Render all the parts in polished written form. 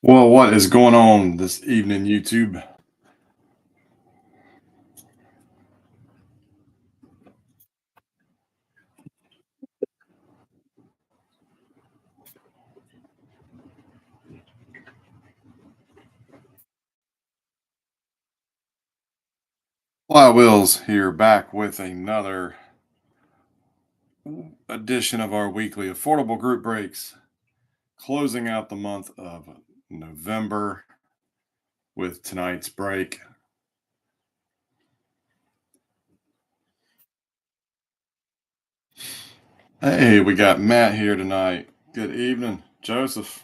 Well, what is going on this evening, YouTube? Fly Wills here, back with another edition of our weekly affordable group breaks, closing out the month of November with tonight's break. Hey, we got Matt here tonight. Good evening, Joseph.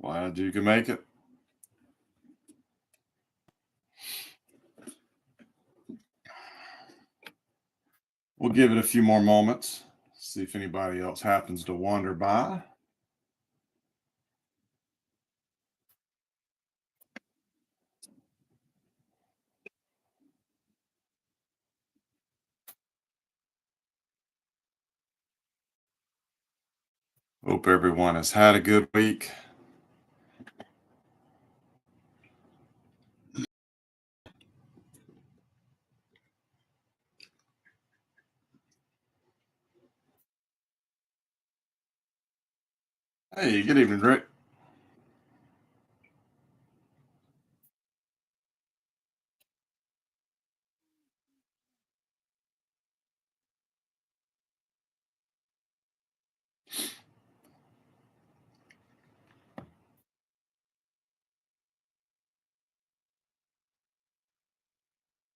Glad you can make it. We'll give it a few more moments, see if anybody else happens to wander by. Hope everyone has had a good week. Hey, good evening, Rick.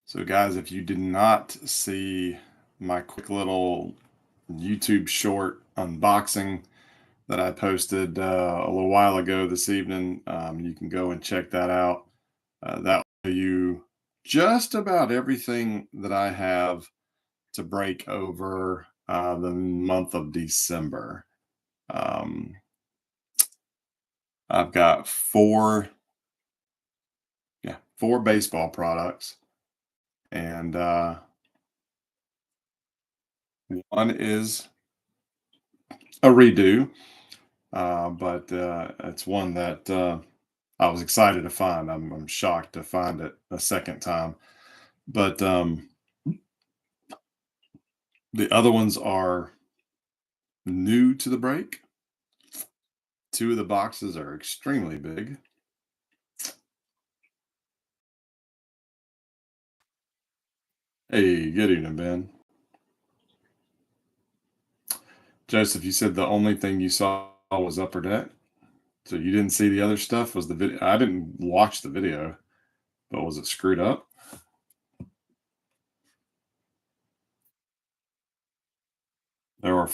So, guys, if you did not see my quick little YouTube short unboxing that I posted a little while ago this evening, you can go and check that out. That will show you just about everything that I have to break over the month of December. Um, I've got four baseball products, and one is a redo. But it's one that I was excited to find. I'm shocked to find it a second time. But the other ones are new to the break. Two of the boxes are extremely big. Hey, good evening, Ben. Joseph, you said the only thing you saw was Upper Deck. So you didn't see the other stuff? Was the video? I didn't watch the video, but was it screwed up? There were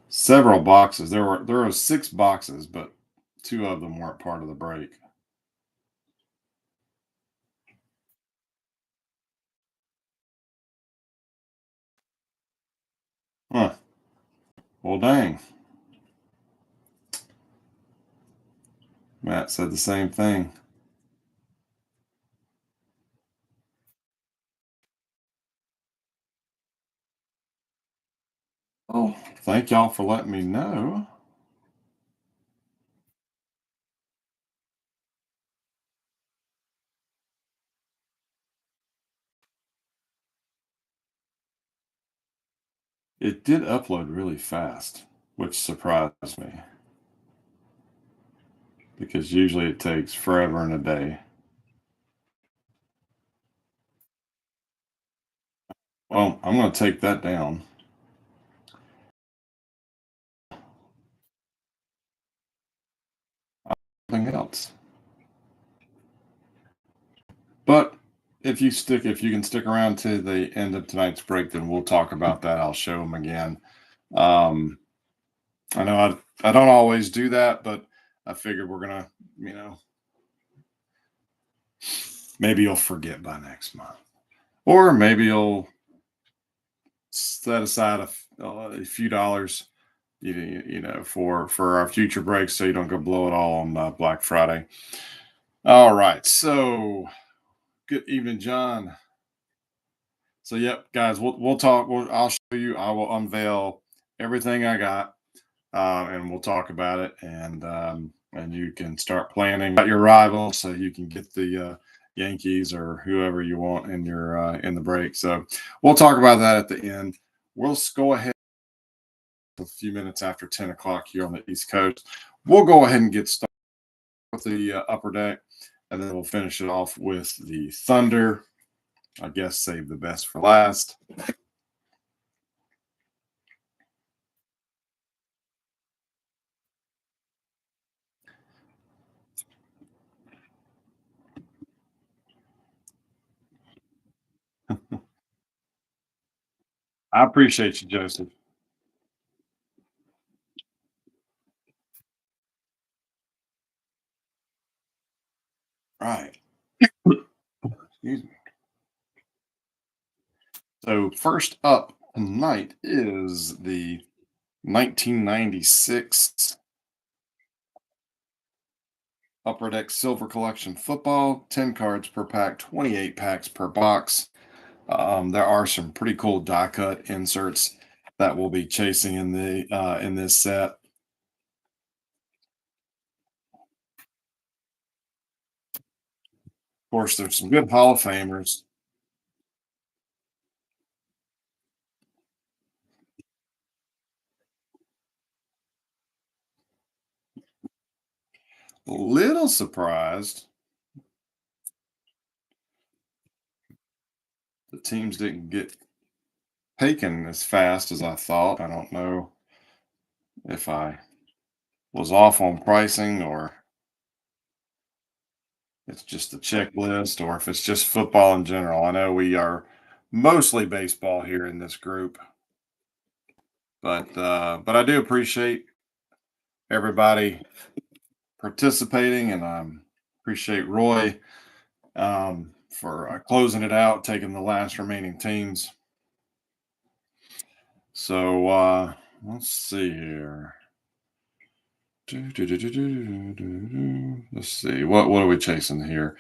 several boxes. There were six boxes, but two of them weren't part of the break. Huh. Well, dang. Matt said the same thing. Oh, thank y'all for letting me know. It did upload really fast, which surprised me because usually it takes forever and a day. Well, I'm going to take that down. Something else. But if you can stick around to the end of tonight's break, then we'll talk about that. I'll show them again. Um, I know I don't always do that, but I figured we're gonna, you know, maybe you'll forget by next month, or maybe you'll set aside a few dollars, for our future breaks, so you don't go blow it all on Black Friday. All right, so good evening, John. So, yep, guys, we'll talk. I'll show you. I will unveil everything I got. and we'll talk about it. And you can start planning about your rival so you can get the Yankees or whoever you want in your in the break. So we'll talk about that at the end. We'll go ahead a few minutes after 10 o'clock here on the East Coast. We'll go ahead and get started with the upper deck, and then we'll finish it off with the Thunder. I guess save the best for last. I appreciate you, Joseph. Right. Excuse me. So first up tonight is the 1996 Upper Deck Silver Collection Football. 10 cards per pack, 28 packs per box. There are some pretty cool die cut inserts that we'll be chasing in this set. Of course, there's some good Hall of Famers. A little surprised the teams didn't get taken as fast as I thought. I don't know if I was off on pricing or it's just a checklist or if it's just football in general. I know we are mostly baseball here in this group, but I do appreciate everybody participating, and appreciate Roy for closing it out, taking the last remaining teams. So let's see here. Let's see what are we chasing here?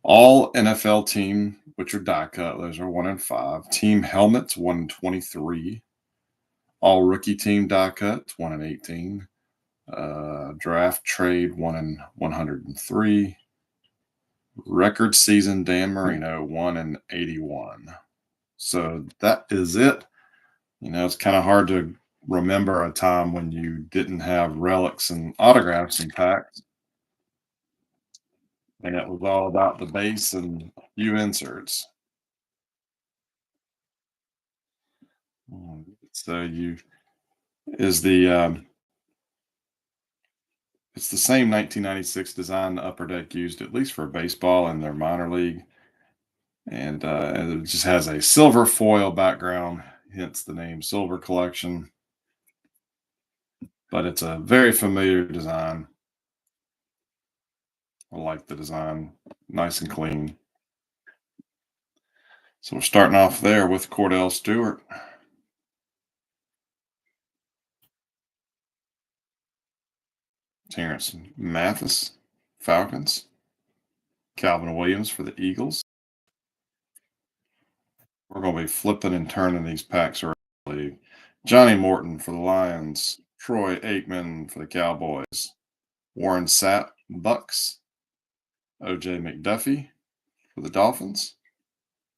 All NFL team, which are die cut, those are 1 in 5. Team helmets 1 in 23. All rookie team die cut 1 in 18. Draft trade 1 in 103. Record season Dan Marino 1 in 81. So that is it. It's kind of hard to remember a time when you didn't have relics and autographs in packs, and it was all about the base and a few inserts. So you is the it's the same 1996 design the Upper Deck used at least for baseball in their minor league, and it just has a silver foil background, hence the name Silver Collection. But it's a very familiar design. I like the design, nice and clean. So we're starting off there with Cordell Stewart, Terrence Mathis, Falcons, Calvin Williams for the Eagles. We're going to be flipping and turning these packs around. Johnny Morton for the Lions, Troy Aikman for the Cowboys, Warren Sapp, Bucks, OJ McDuffie for the Dolphins,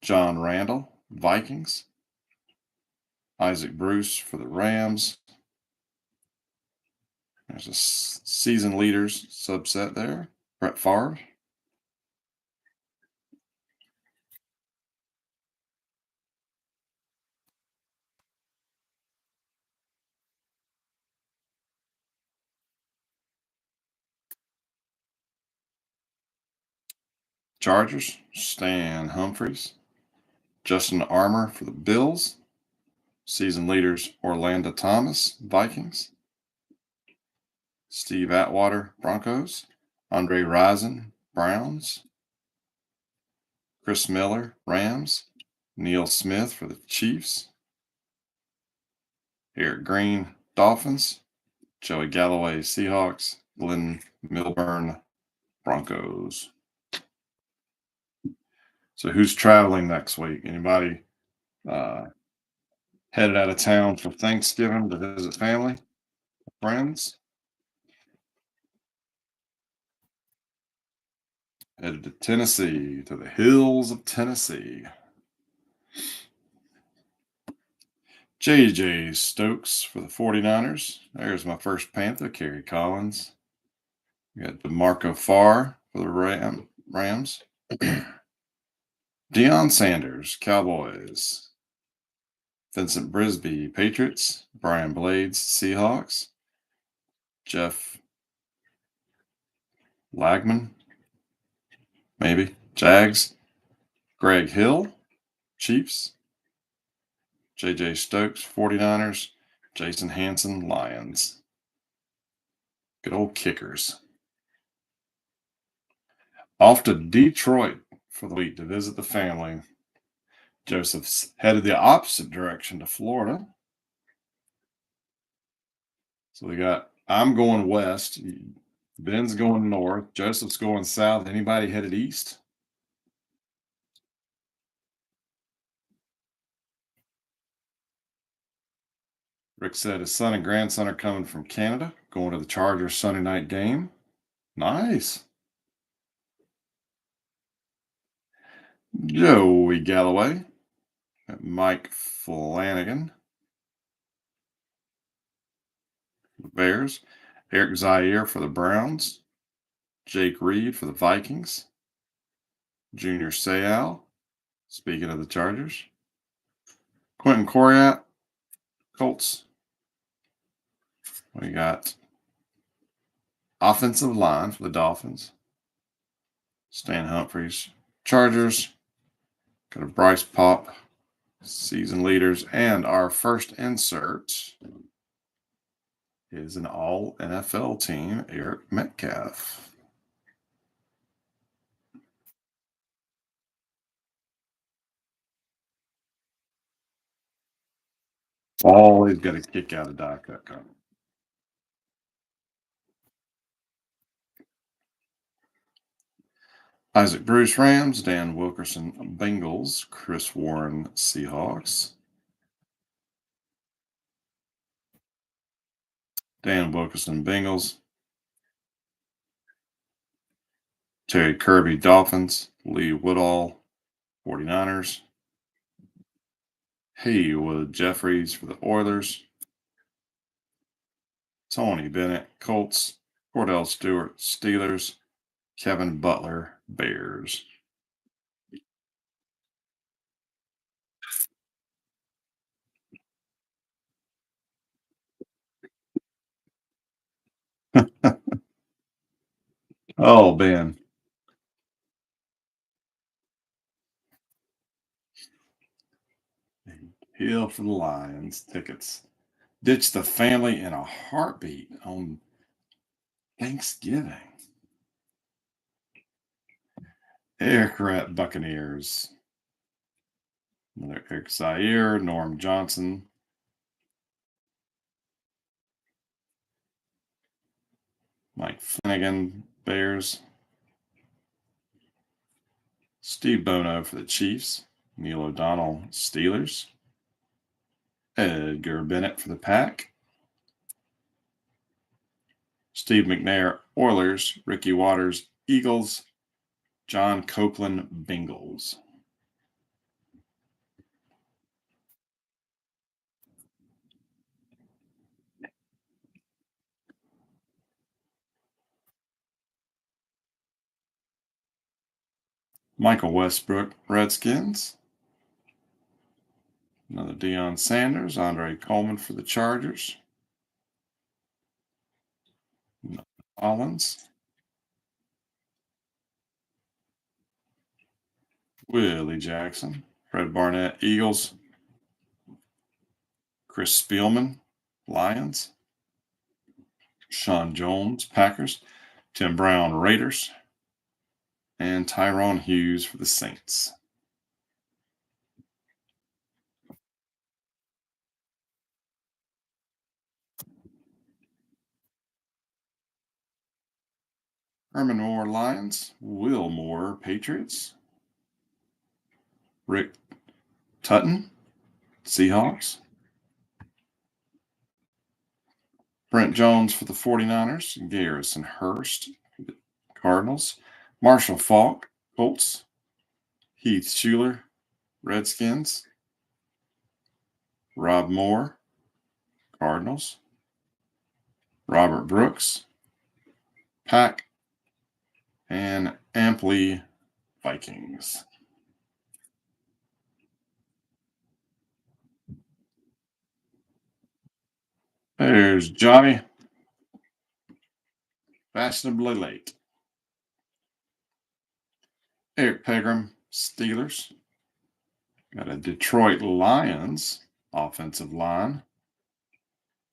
John Randall, Vikings, Isaac Bruce for the Rams. There's a season leaders subset there. Brett Favre. Chargers, Stan Humphries. Justin Armour for the Bills. Season leaders, Orlando Thomas, Vikings. Steve Atwater, Broncos. Andre Rison, Browns. Chris Miller, Rams. Neil Smith for the Chiefs. Eric Green, Dolphins. Joey Galloway, Seahawks. Glenn Milburn, Broncos. So who's traveling next week? Anybody headed out of town for Thanksgiving to visit family? Friends, headed to Tennessee, to the hills of Tennessee. J.J. Stokes for the 49ers. There's my first Panther, Kerry Collins. We got DeMarco Farr for the Rams. Deion Sanders, Cowboys. Vincent Brisby, Patriots. Brian Blades, Seahawks. Jeff Lagman, maybe. Jags. Greg Hill, Chiefs. J.J. Stokes, 49ers. Jason Hanson, Lions. Good old kickers. Off to Detroit for the week to visit the family. Joseph's headed the opposite direction to Florida. So we got, I'm going west. Ben's going north. Joseph's going south. Anybody headed east? Rick said his son and grandson are coming from Canada, going to the Chargers Sunday night game. Nice. Joey Galloway. Mike Flanagan. The Bears. Eric Zaire for the Browns. Jake Reed for the Vikings. Junior Seau. Speaking of the Chargers. Quentin Coriat, Colts. We got offensive line for the Dolphins. Stan Humphries, Chargers. Got a Bryce Pop, season leaders. And our first insert is an all NFL team, Eric Metcalf. Always got a kick out of die cut comment. Isaac Bruce, Rams. Dan Wilkerson, Bengals. Chris Warren, Seahawks. Dan Wilkerson, Bengals. Terry Kirby, Dolphins. Lee Woodall, 49ers. Haywood Jeffries for the Oilers. Tony Bennett, Colts. Cordell Stewart, Steelers. Kevin Butler, Bears. Oh, Ben. Hill for the Lions. Tickets. Ditch the family in a heartbeat on Thanksgiving. Eric Rat Buccaneers. Another Eric Zaire, Norm Johnson. Mike Flanagan, Bears. Steve Bono for the Chiefs. Neil O'Donnell, Steelers. Edgar Bennett for the Pack. Steve McNair, Oilers. Ricky Waters, Eagles. John Copeland, Bengals. Michael Westbrook, Redskins. Another Deion Sanders. Andre Coleman for the Chargers. Collins. Willie Jackson. Fred Barnett, Eagles. Chris Spielman, Lions. Sean Jones, Packers. Tim Brown, Raiders. And Tyrone Hughes for the Saints. Herman Moore, Lions. Will Moore, Patriots. Rick Tutton, Seahawks. Brent Jones for the 49ers, Garrison Hurst for the Cardinals, Marshall Falk, Colts, Heath Schuler, Redskins, Rob Moore, Cardinals, Robert Brooks, Pack, and Amply, Vikings. There's Johnny, fashionably late. Eric Pegram, Steelers. Got a Detroit Lions offensive line.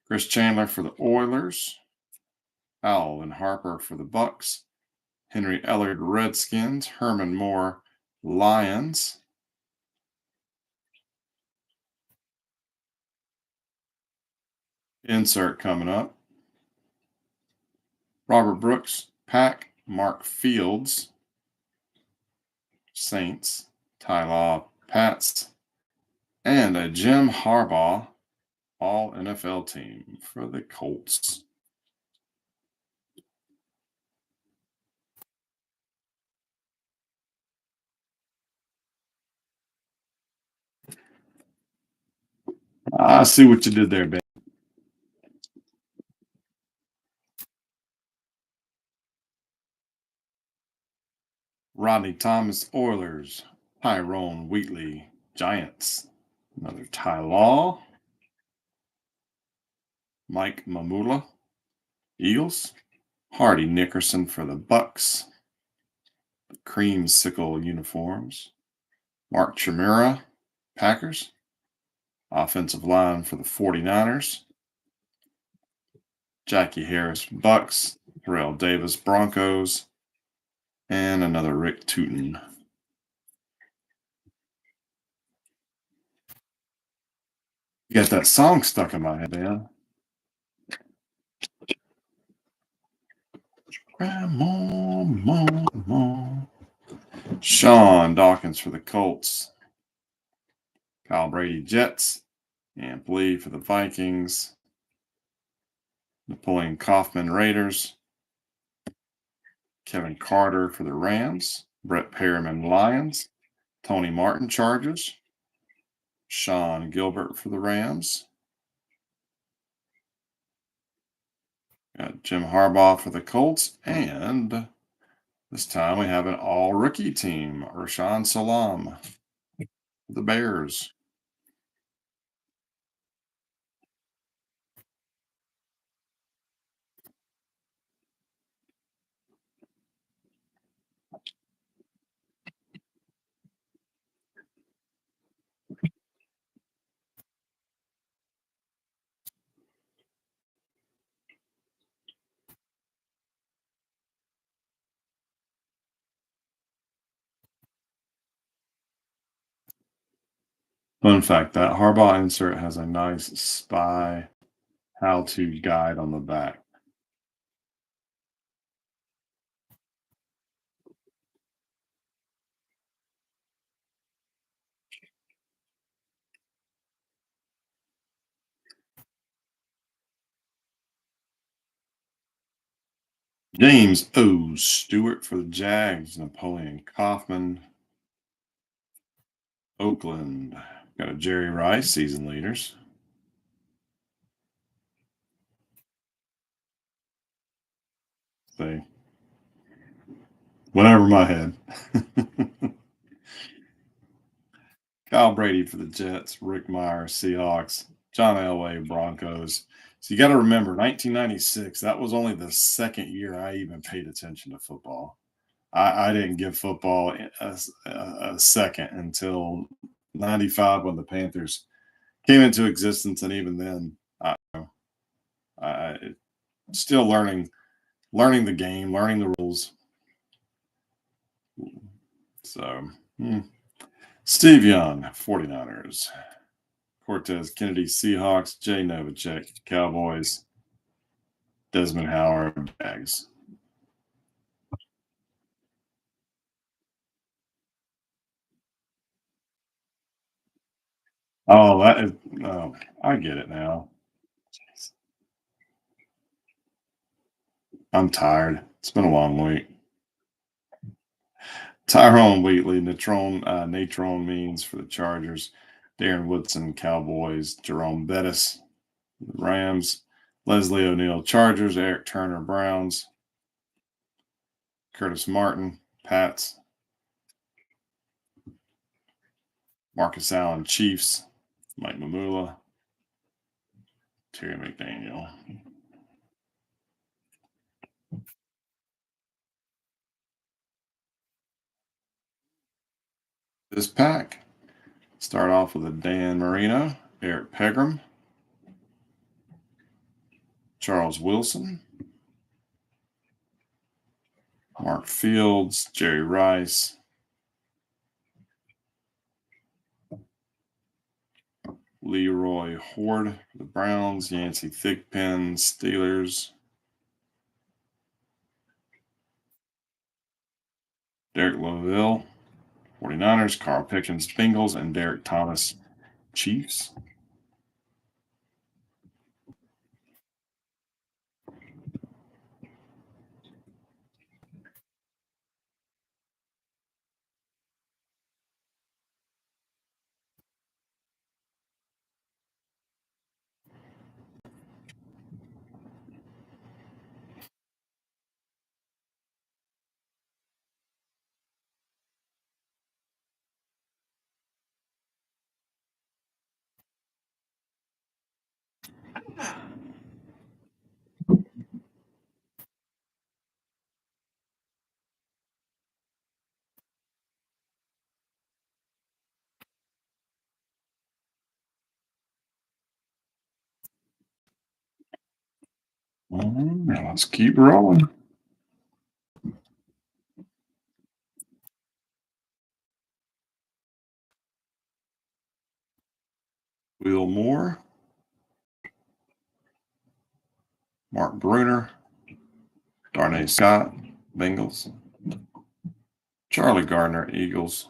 Chris Chandler for the Oilers. Alvin Harper for the Bucks. Henry Ellard, Redskins. Herman Moore, Lions. Insert coming up. Robert Brooks, Pack. Mark Fields, Saints. Ty Law, Pats. And a Jim Harbaugh All NFL team for the Colts. I see what you did there, Ben. Rodney Thomas, Oilers. Tyrone Wheatley, Giants. Another Ty Law. Mike Mamula, Eagles. Hardy Nickerson for the Bucks. Creamsicle uniforms. Mark Chimera, Packers. Offensive line for the 49ers. Jackie Harris, Bucks. Terrell Davis, Broncos. And another Rick Tootin. You got that song stuck in my head, man. Sean Dawkins for the Colts. Kyle Brady, Jets. And Lee for the Vikings. Napoleon Kaufman, Raiders. Kevin Carter for the Rams. Brett Perriman, Lions. Tony Martin, Chargers. Sean Gilbert for the Rams. Got Jim Harbaugh for the Colts. And this time we have an all-rookie team. Rashaan Salam for the Bears. Fun fact, that Harbaugh insert has a nice spy how-to guide on the back. James O. Stewart for the Jags. Napoleon Kaufman. Oakland. Got a Jerry Rice, season leaders. They went over my head. Kyle Brady for the Jets. Rick Meyer, Seahawks. John Elway, Broncos. So you got to remember, 1996, that was only the second year I even paid attention to football. I didn't give football a second until 95 when the Panthers came into existence. And even then, I still learning the game, learning the rules. So, Steve Young, 49ers. Cortez Kennedy, Seahawks. Jay Novacek, Cowboys. Desmond Howard, Jags. Oh, I get it now. I'm tired. It's been a long week. Tyrone Wheatley, Natrone means for the Chargers. Darren Woodson, Cowboys. Jerome Bettis, Rams. Leslie O'Neill, Chargers. Eric Turner, Browns. Curtis Martin, Pats. Marcus Allen, Chiefs. Mike Mamula. Terry McDaniel. This pack. Start off with a Dan Marino, Eric Pegram, Charles Wilson, Mark Fields, Jerry Rice, Leroy Horde for the Browns, Yancey Thigpen, Steelers, Derek Loville, 49ers, Carl Pickens, Bengals, and Derek Thomas, Chiefs. Let's keep rolling. Will Moore, Mark Bruner, Darnay Scott, Bengals, Charlie Gardner, Eagles,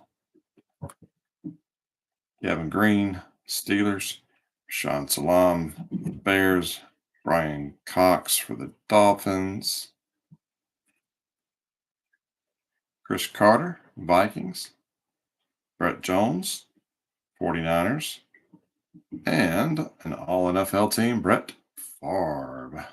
Gavin Green, Steelers, Sean Salam, Bears, Brian Cox for the Dolphins, Chris Carter, Vikings, Brett Jones, 49ers, and an all NFL team, Brett Favre.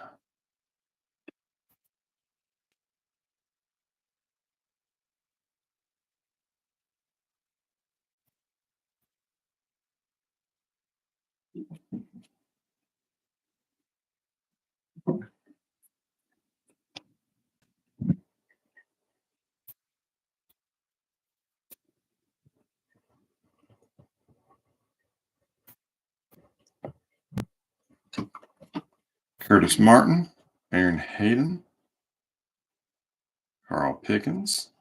Curtis Martin, Aaron Hayden, Carl Pickens,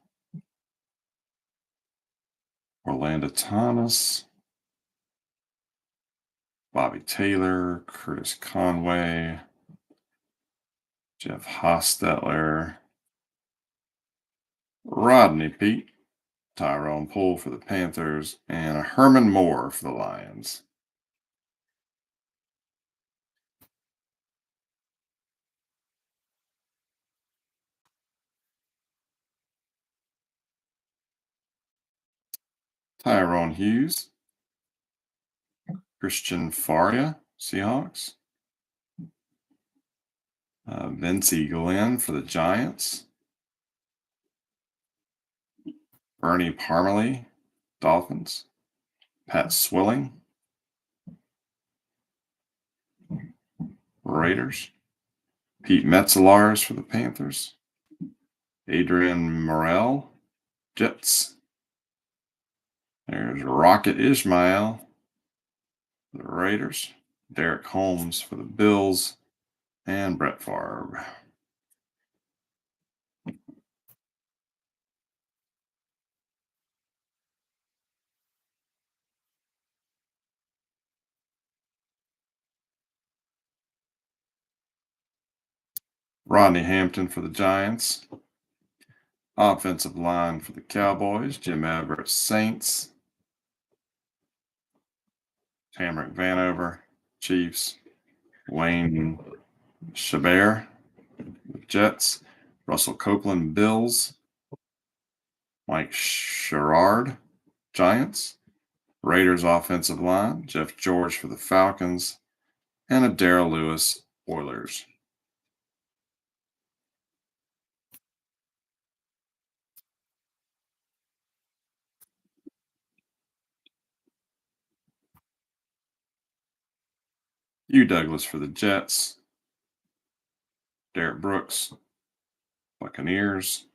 Orlando Thomas, Bobby Taylor, Curtis Conway, Jeff Hostetler, Rodney Peete, Tyrone Poole for the Panthers, and Herman Moore for the Lions. Tyrone Hughes, Christian Faria, Seahawks, Vincey Glenn for the Giants, Bernie Parmalee, Dolphins, Pat Swilling, Raiders, Pete Metzelaars for the Panthers, Adrian Morel, Jets. There's Rocket Ismail, the Raiders, Derek Holmes for the Bills, and Brett Favre. Rodney Hampton for the Giants. Offensive line for the Cowboys, Jim Everett, Saints. Tamrick Vanover, Chiefs. Wayne Chabert, the Jets. Russell Copeland, Bills. Mike Sherrard, Giants. Raiders offensive line, Jeff George for the Falcons. And a Darrell Lewis, Oilers. Hugh Douglas for the Jets. Derek Brooks, Buccaneers.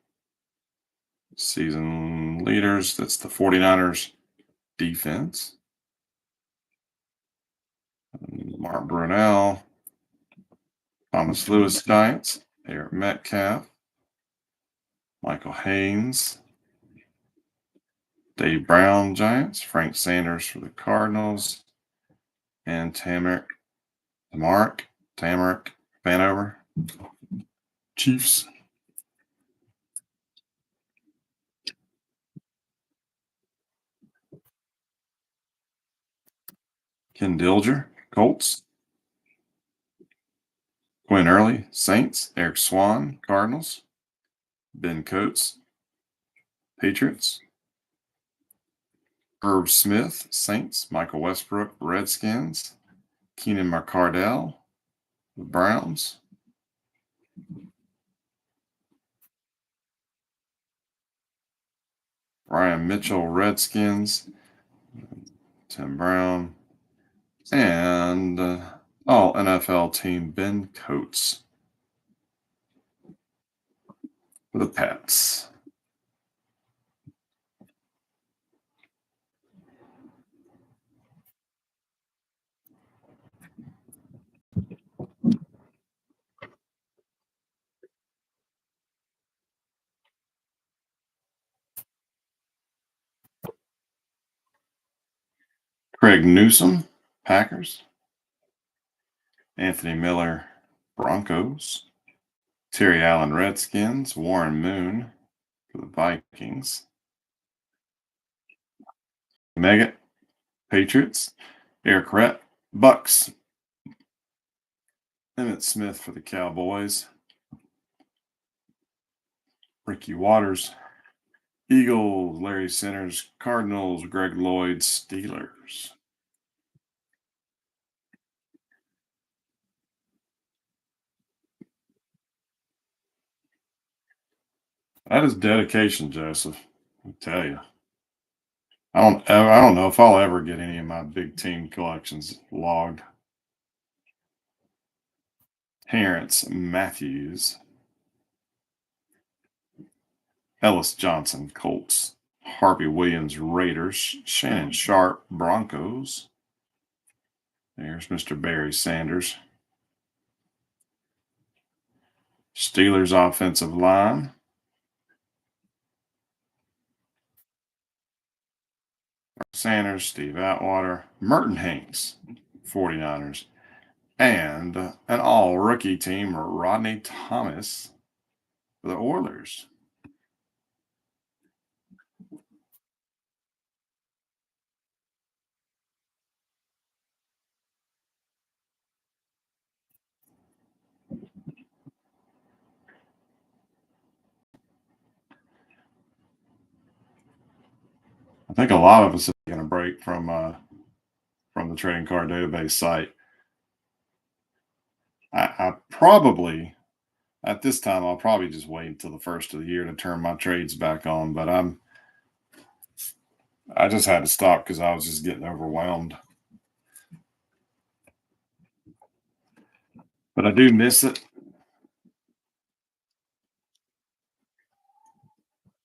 Season leaders, that's the 49ers defense. Mark Brunell, Thomas Lewis, Giants. Eric Metcalf, Michael Haynes, Dave Brown, Giants. Frank Sanders for the Cardinals. And Tamarick Vanover, Chiefs. Ken Dilger, Colts. Quinn Early, Saints. Eric Swan, Cardinals. Ben Coates, Patriots. Herb Smith, Saints. Michael Westbrook, Redskins. Keenan McCardell, the Browns. Ryan Mitchell, Redskins. Tim Brown. And all NFL team Ben Coates for the Pats. Craig Newsome, Packers. Anthony Miller, Broncos. Terry Allen, Redskins. Warren Moon for the Vikings. Meggett, Patriots. Eric Rhett, Bucks. Emmett Smith for the Cowboys. Ricky Waters, Eagles. Larry Centers, Cardinals. Greg Lloyd, Steelers. That is dedication, Joseph. I tell you. I don't know if I'll ever get any of my big team collections logged. Terrence Matthews, Ellis Johnson, Colts. Harvey Williams, Raiders. Shannon Sharp, Broncos. There's Mr. Barry Sanders. Steelers offensive line. Sanders, Steve Atwater, Merton Hanks, 49ers, and an all rookie team, Rodney Thomas for the Oilers. I think a lot of us are going to break from the trading card database site. I probably at this time I'll probably just wait until the first of the year to turn my trades back on. But I just had to stop because I was just getting overwhelmed. But I do miss it.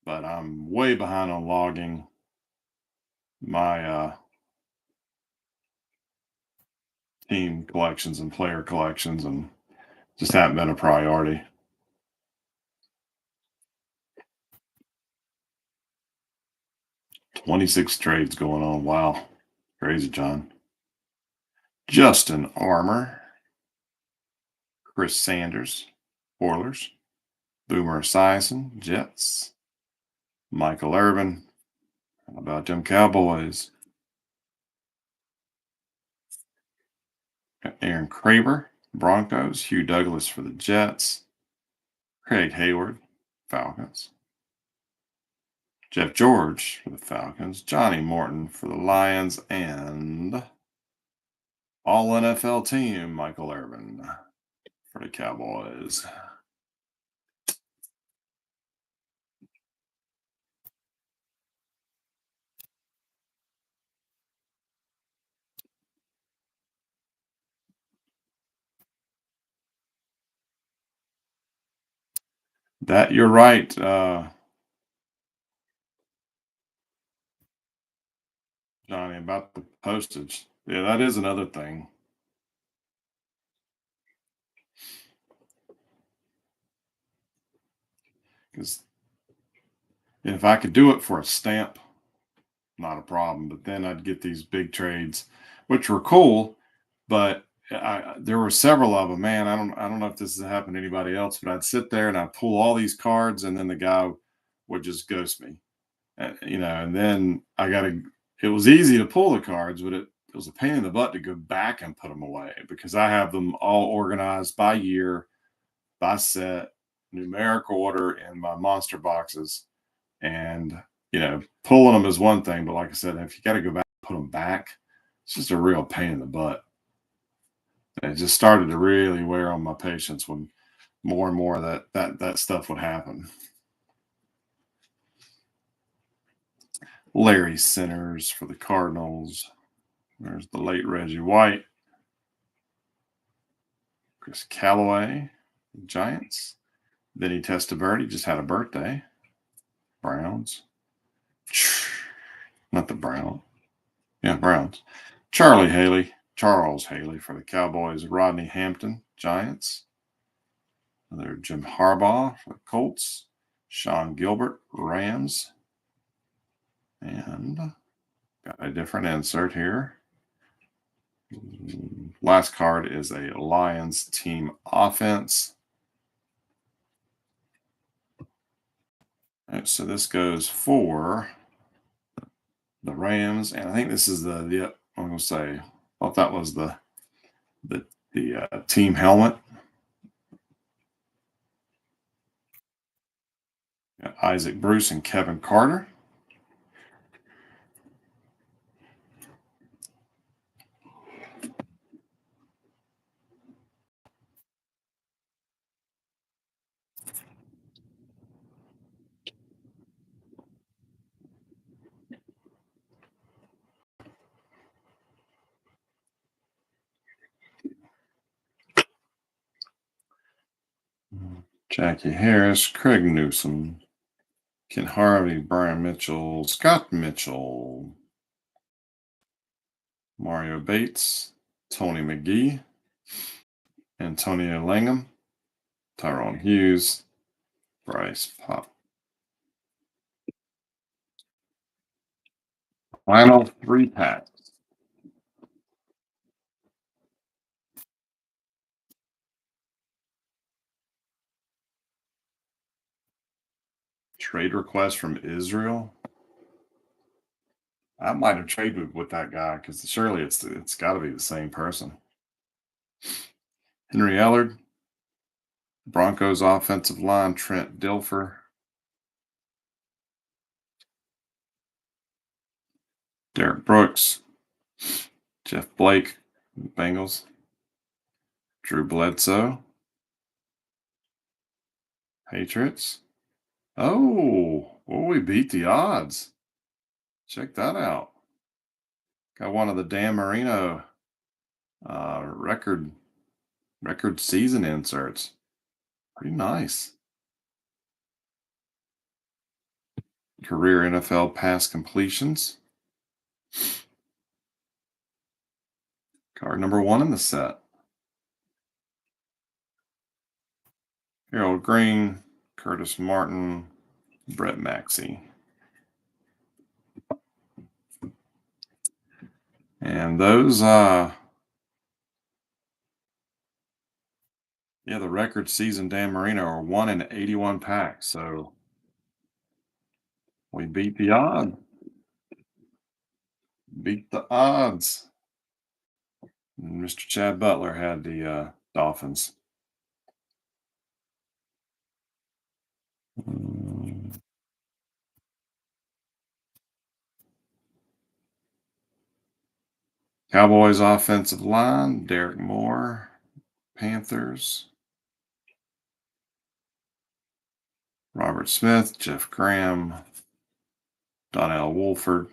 But I'm way behind on logging my team collections and player collections, and just haven't been a priority. $26 trades going on. Wow. Crazy, John. Justin Armour. Chris Sanders, Oilers. Boomer Esiason, Jets. Michael Irvin. How about them Cowboys? Aaron Kraber, Broncos. Hugh Douglas for the Jets. Craig Hayward, Falcons. Jeff George for the Falcons. Johnny Morton for the Lions. And all NFL team, Michael Irvin for the Cowboys. That you're right, Johnny, about the postage. Yeah, that is another thing. Because if I could do it for a stamp, not a problem. But then I'd get these big trades, which were cool, but there were several of them. Man, I don't know if this has happened to anybody else, but I'd sit there and I'd pull all these cards, and then the guy would just ghost me. And then I got to. It was easy to pull the cards, but it was a pain in the butt to go back and put them away because I have them all organized by year, by set, numeric order in my monster boxes. And, pulling them is one thing, but like I said, if you got to go back and put them back, it's just a real pain in the butt. And it just started to really wear on my patience when more and more of that stuff would happen. Larry Centers for the Cardinals. There's the late Reggie White. Chris Callaway, Giants. Vinny Testaverde just had a birthday. Browns. Not the Brown. Yeah, Browns. Charles Haley for the Cowboys. Rodney Hampton, Giants. Another Jim Harbaugh for the Colts. Sean Gilbert, Rams. And got a different insert here. Last card is a Lions team offense. All right, so this goes for the Rams, and I think this is I'm going to say, I thought that was the team helmet. Got Isaac Bruce and Kevin Carter. Jackie Harris, Craig Newsom, Ken Harvey, Brian Mitchell, Scott Mitchell, Mario Bates, Tony McGee, Antonio Langham, Tyrone Hughes, Bryce Pop. Final 3 packs. Trade request from Israel. I might have traded with that guy because surely it's got to be the same person. Henry Ellard, Broncos offensive line, Trent Dilfer, Derek Brooks, Jeff Blake, Bengals, Drew Bledsoe, Patriots. Oh, we beat the odds. Check that out. Got one of the Dan Marino record season inserts. Pretty nice. Career NFL pass completions. Card number 1 in the set. Harold Green, Curtis Martin, Brett Maxey. And those, the record season Dan Marino are 1 in 81 packs. So we beat the odds. Beat the odds. And Mr. Chad Butler had the Dolphins. Mm, Cowboys offensive line, Derek Moore. Panthers, Robert Smith, Jeff Graham, Donnell Wolford,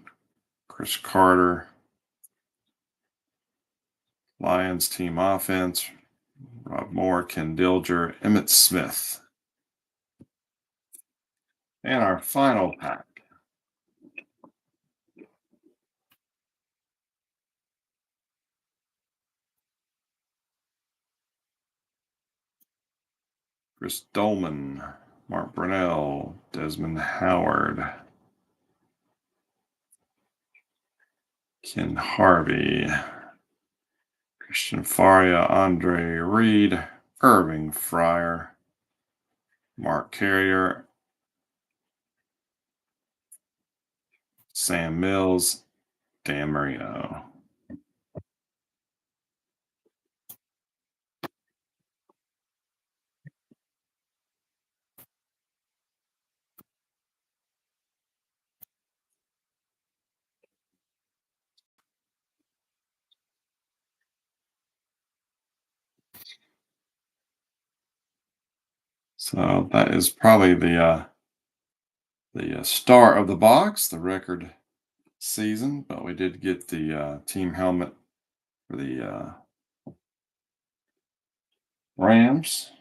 Chris Carter. Lions team offense, Rob Moore, Ken Dilger, Emmett Smith. And our final pack. Chris Dolman, Mark Brunell, Desmond Howard, Ken Harvey, Christian Faria, Andre Reed, Irving Fryer, Mark Carrier, Sam Mills, Dan Marino. So that is probably the star of the box, the record season, but we did get the team helmet for the Rams.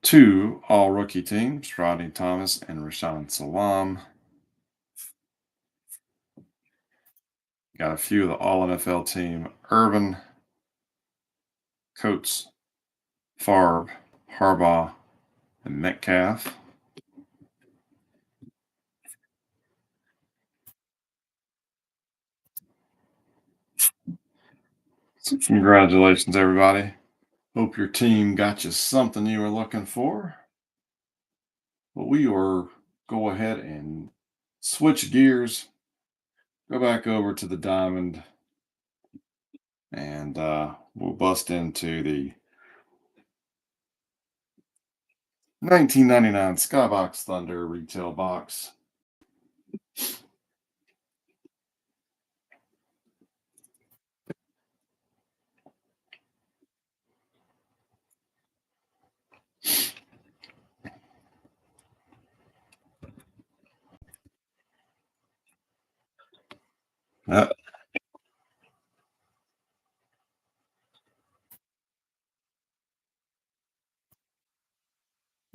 Two all rookie teams, Rodney Thomas and Rashawn Salam. Got a few of the all NFL team, Irvin, Coates, Favre, Harbaugh, and Metcalf. So congratulations, everybody. Hope your team got you something you were looking for. But we are go ahead and switch gears, go back over to the diamond, and we'll bust into the 1999 Skybox Thunder retail box. Uh,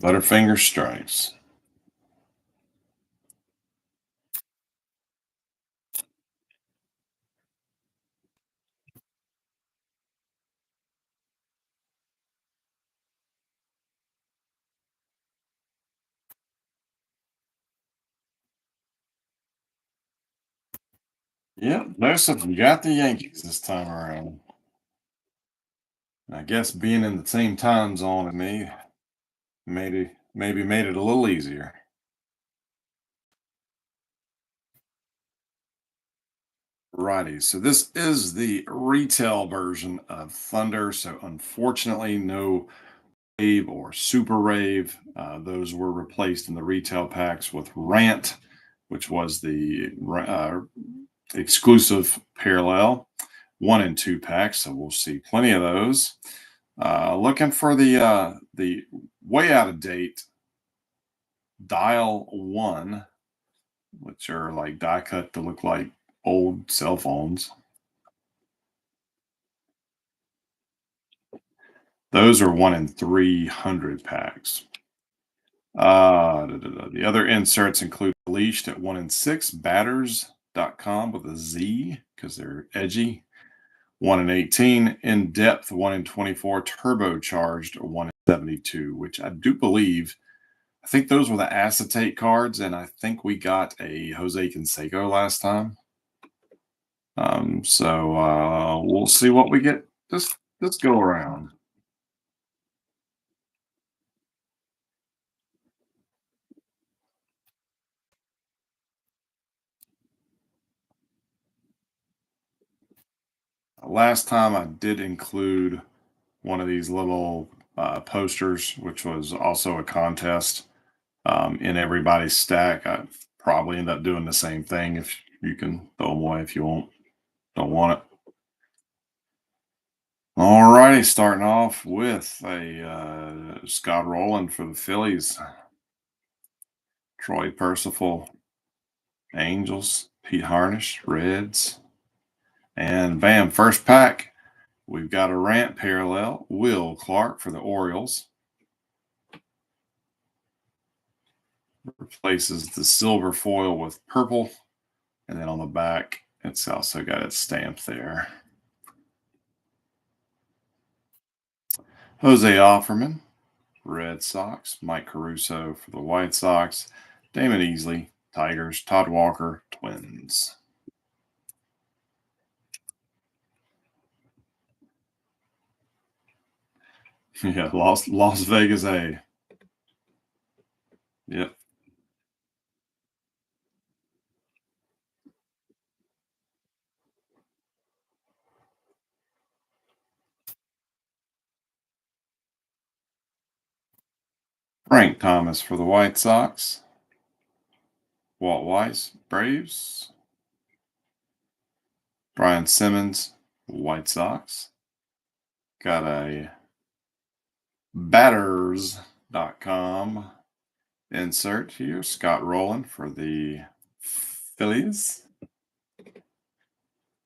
Butterfinger Stripes. Yep, Joseph, you got the Yankees this time around. I guess being in the same time zone as me maybe made it a little easier. Righty, so this is the retail version of Thunder. So unfortunately, no Rave or Super Rave. Those were replaced in the retail packs with Rant, which was the exclusive parallel 1 and 2 packs. So we'll see plenty of those. Looking for the way out of date Dial One, which are like die cut to look like old cell phones. Those are 1 in 300 packs. The other inserts include Leashed at 1 in 6, Batters.com with a Z because they're edgy. 1 in 18, In Depth 1 in 24, Turbocharged 1 in 72, which I do believe, I think those were the acetate cards, and I think we got a Jose Canseco last time. So we'll see what we get this go around. Last time I did include one of these little posters, which was also a contest in everybody's stack. I probably end up doing the same thing if you can throw them away if you don't want it. All righty, starting off with a Scott Rowland for the Phillies, Troy Percival, Angels, Pete Harnish, Reds, and bam, first pack. We've got a rant parallel, Will Clark for the Orioles. Replaces the silver foil with purple. And then on the back, it's also got its stamp there. Jose Offerman, Red Sox. Mike Caruso for the White Sox. Damon Easley, Tigers. Todd Walker, Twins. Yeah, Las Vegas A. Yep. Frank Thomas for the White Sox. Walt Weiss, Braves. Brian Simmons, White Sox. Got a batters.com insert here. Scott Rowland for the Phillies.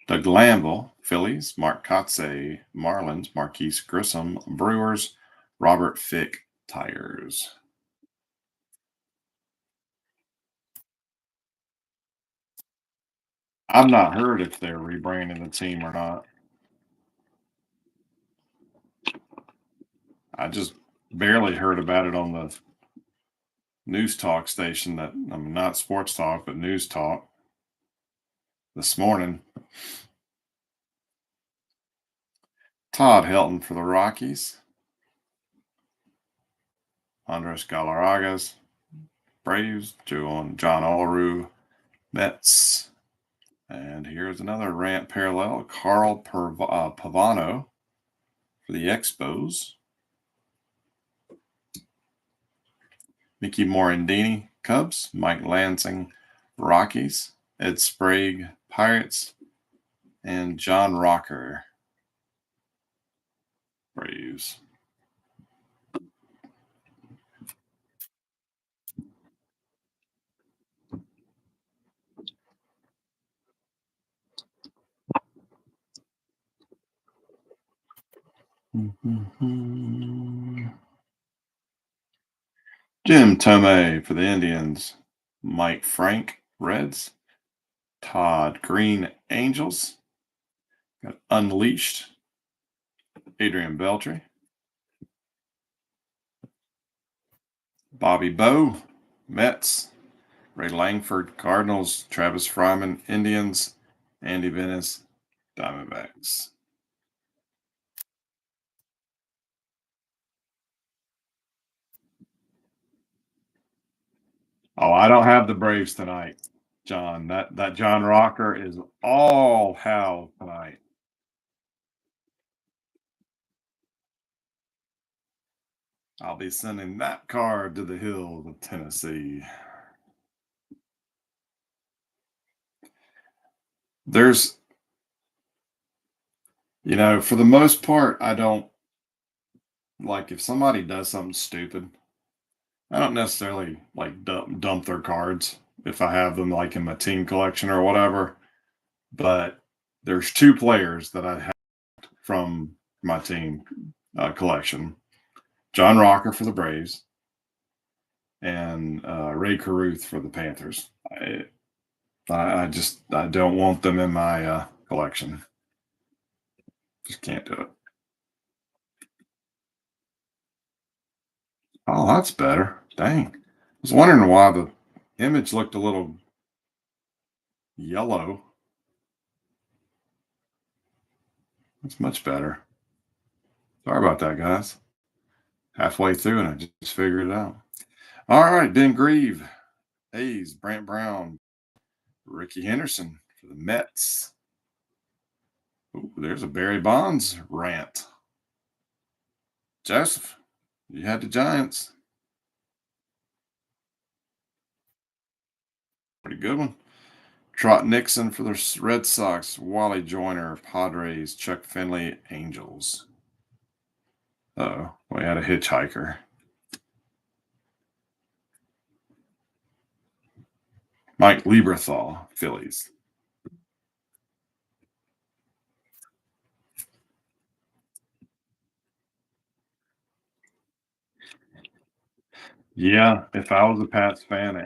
Doug Lamble, Phillies. Mark Kotze, Marlins. Marquise Grissom, Brewers. Robert Fick, Tigers. I've not heard if they're rebranding the team or not. I just barely heard about it on the news talk station that, I mean, not sports talk, but news talk this morning. Todd Helton for the Rockies. Andres Galarragas, Braves. John Allrue, Mets. And here's another rant parallel. Carl Pavano for the Expos. Mickey Morandini, Cubs. Mike Lansing, Rockies. Ed Sprague, Pirates. And John Rocker, Braves. Jim Tomei for the Indians. Mike Frank, Reds. Todd Green, Angels. Got Unleashed, Adrian Beltre. Bobby Bowe, Mets. Ray Langford, Cardinals. Travis Fryman, Indians. Andy Venice, Diamondbacks. Oh, I don't have the Braves tonight, John. That John Rocker is all hell tonight. I'll be sending that card to the hills of Tennessee. There's, for the most part, I don't like if somebody does something stupid. I don't necessarily like dump their cards if I have them like in my team collection or whatever. But there's two players that I have from my team collection: John Rocker for the Braves and Ray Caruth for the Panthers. I don't want them in my collection. Just can't do it. Oh, that's better. Dang. I was wondering why the image looked a little yellow. That's much better. Sorry about that, guys. Halfway through and I just figured it out. All right, Ben Grieve, Hayes, Brant Brown, Ricky Henderson for the Mets. Ooh, there's a Barry Bonds rant. Joseph, you had the Giants. Pretty good one. Trot Nixon for the Red Sox. Wally Joyner, Padres. Chuck Finley, Angels. Oh, we had a hitchhiker. Mike Lieberthal, Phillies. Yeah, if I was a Pats fan,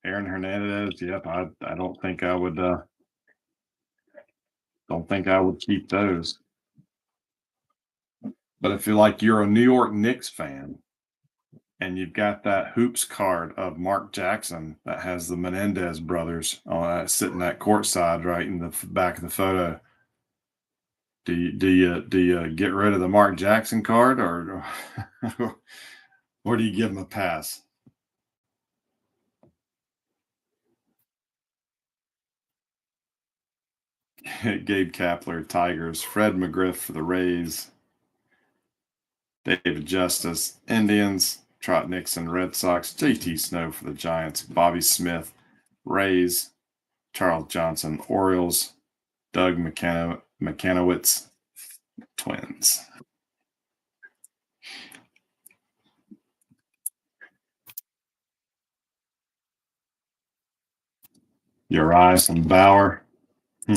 Aaron Hernandez. Yep, I don't think I would keep those. But if you're a New York Knicks fan and you've got that hoops card of Mark Jackson that has the Menendez brothers sitting at courtside right in the back of the photo, do you get rid of the Mark Jackson card or do you give him a pass? Gabe Kapler, Tigers, Fred McGriff for the Rays, David Justice, Indians, Trot Nixon, Red Sox, JT Snow for the Giants, Bobby Smith, Rays, Charles Johnson, Orioles, Doug McCanowitz, Twins. Urias and Bauer. Hmm.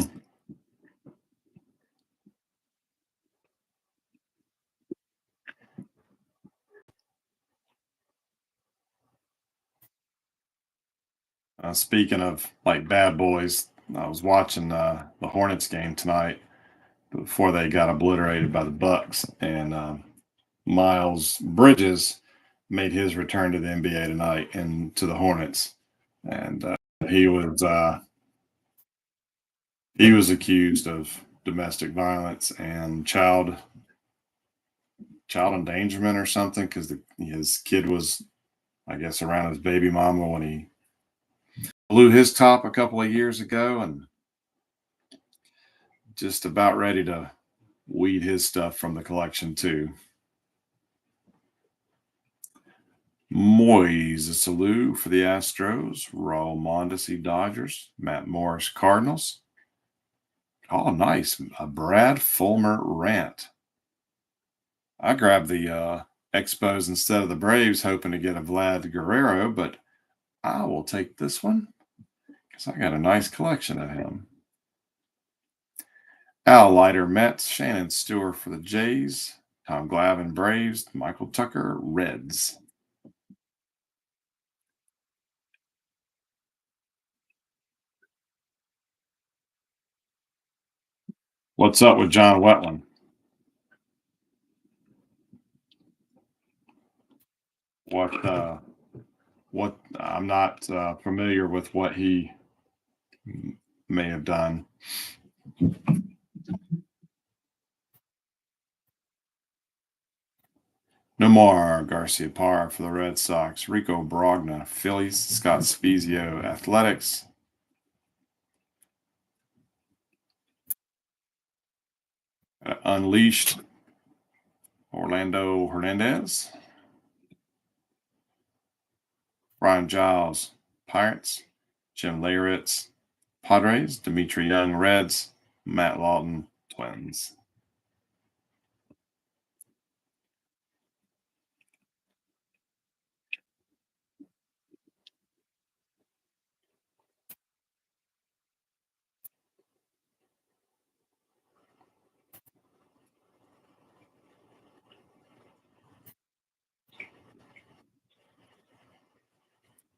Speaking of like bad boys, I was watching the Hornets game tonight before they got obliterated by the Bucks, and Miles Bridges made his return to the NBA tonight and to the Hornets, and he was uh, he was accused of domestic violence and child endangerment or something because his kid was, I guess, around his baby mama when he blew his top a couple of years ago, and just about ready to weed his stuff from the collection too. Moise Salou for the Astros, Raul Mondesi Dodgers, Matt Morris Cardinals. Oh, nice. A Brad Fulmer rant. I grabbed the Expos instead of the Braves, hoping to get a Vlad Guerrero, but I will take this one because I got a nice collection of him. Al Leiter Mets, Shannon Stewart for the Jays, Tom Glavine Braves, Michael Tucker Reds. What's up with John Wetland? What what I'm not familiar with what he may have done. Nomar Garcia Parra for the Red Sox, Rico Brogna Phillies, Scott Spezio Athletics, Unleashed Orlando Hernandez, Ryan Giles Pirates, Jim Leyritz Padres, Dimitri Young Reds, Matt Lawton Twins.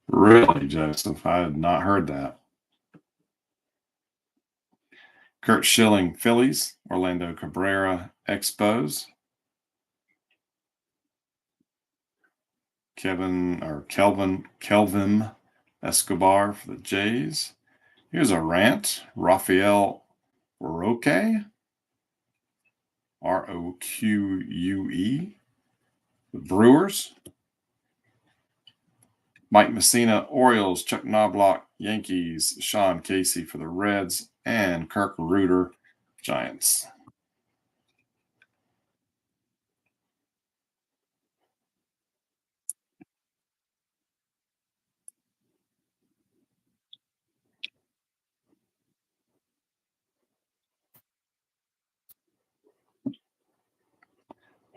Really, Joseph? I had not heard that. Kurt Schilling Phillies, Orlando Cabrera Expos, Kelvin Escobar for the Jays. Here's a rant. Rafael Roque, Roque, the Brewers. Mike Messina, Orioles. Chuck Knobloch, Yankees. Sean Casey for the Reds. And Kirk Reuter Giants.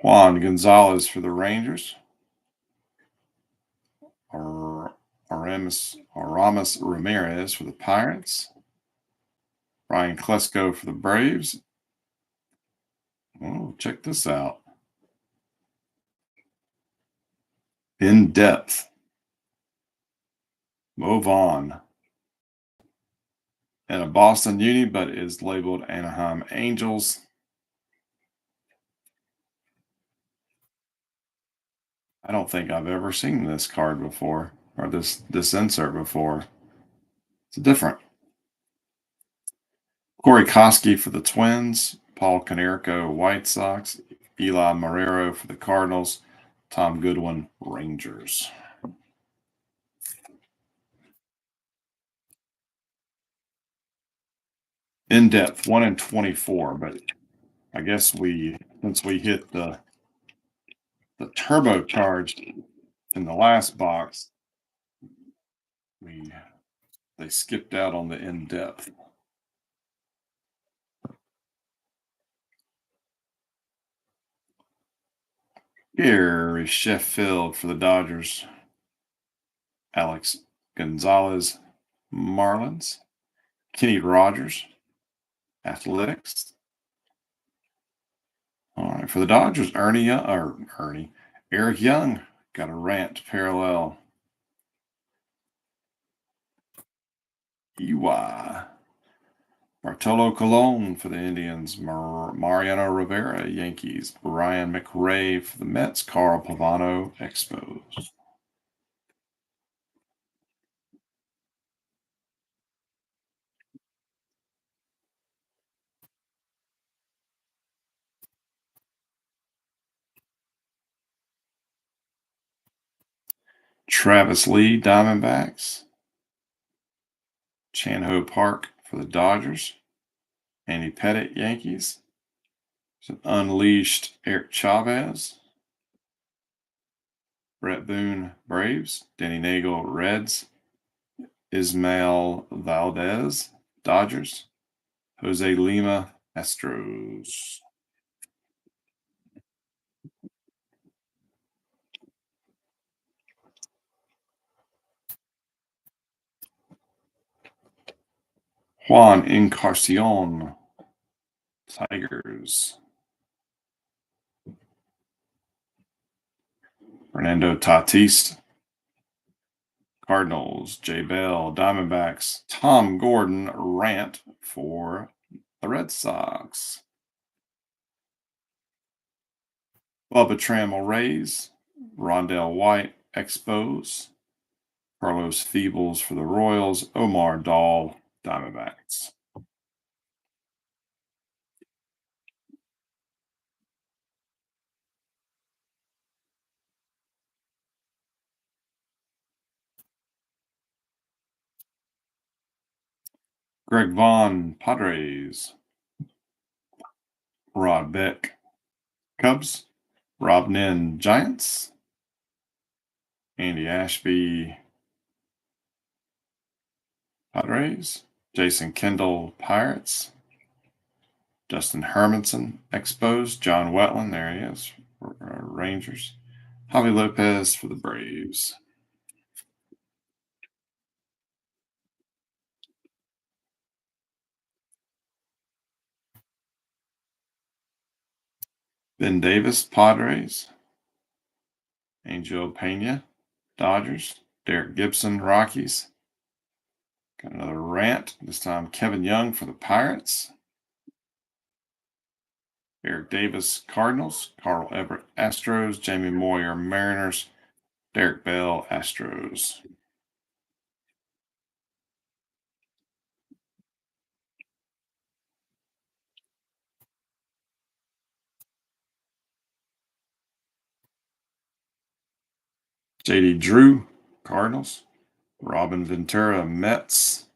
Juan Gonzalez for the Rangers. Aramis Ramirez for the Pirates. Ryan Klesko for the Braves. Oh, check this out. In depth. Mo Vaughn. And a Boston uni, but is labeled Anaheim Angels. I don't think I've ever seen this card before, or this insert before. It's different. Corey Koski for the Twins, Paul Konerko, White Sox, Eli Marrero for the Cardinals, Tom Goodwin, Rangers. In depth, 1 in 24, but I guess since we hit the turbocharged in the last box, they skipped out on the in depth. Here is Sheffield for the Dodgers. Alex Gonzalez, Marlins. Kenny Rogers, Athletics. All right, for the Dodgers, Eric Young got a rant parallel. EY. Bartolo Colon for the Indians, Mariano Rivera, Yankees, Ryan McRae for the Mets, Carl Pavano, Expos. Travis Lee, Diamondbacks, Chan-Ho Park for the Dodgers, Andy Pettitte, Yankees, Unleashed Eric Chavez, Brett Boone, Braves, Denny Nagel, Reds, Ismael Valdez, Dodgers, Jose Lima, Astros. Juan Encarnacion, Tigers. Fernando Tatis, Cardinals. Jay Bell, Diamondbacks. Tom Gordon, rant for the Red Sox. Bubba Trammell, Rays. Rondell White, Expos. Carlos Feebles for the Royals. Omar Dahl, Diamondbacks. Greg Vaughn, Padres. Rod Beck, Cubs. Rob Nin, Giants. Andy Ashby, Padres. Jason Kendall, Pirates. Justin Hermanson, Expos. John Wetland, there he is, for Rangers. Javi Lopez for the Braves. Ben Davis, Padres. Angel Pena, Dodgers. Derek Gibson, Rockies. Got another rant, this time Kevin Young for the Pirates. Eric Davis, Cardinals. Carl Everett, Astros. Jamie Moyer, Mariners. Derek Bell, Astros. JD Drew, Cardinals. Robin Ventura, Mets.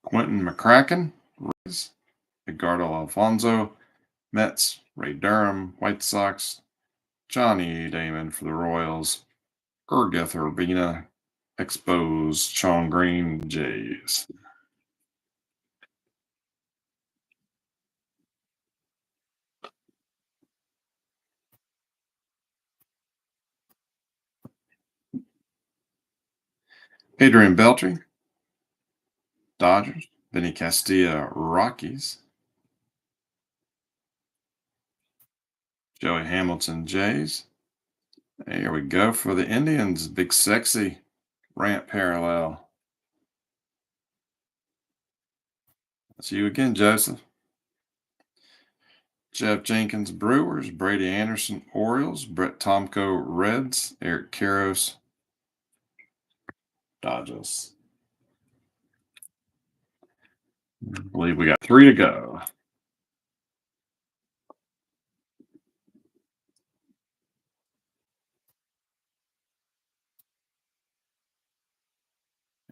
Quentin McCracken, Rays. Edgardo Alfonso, Mets. Ray Durham, White Sox. Johnny Damon for the Royals. Urgeth Urbina, Expos. Sean Green, Jays. Adrian Beltre, Dodgers. Benny Castilla, Rockies. Joey Hamilton, Jays. Here we go for the Indians. Big Sexy, Rant Parallel. That's you again, Joseph. Jeff Jenkins, Brewers. Brady Anderson, Orioles. Brett Tomko, Reds. Eric Karros, Dodgers. I believe we got 3 to go.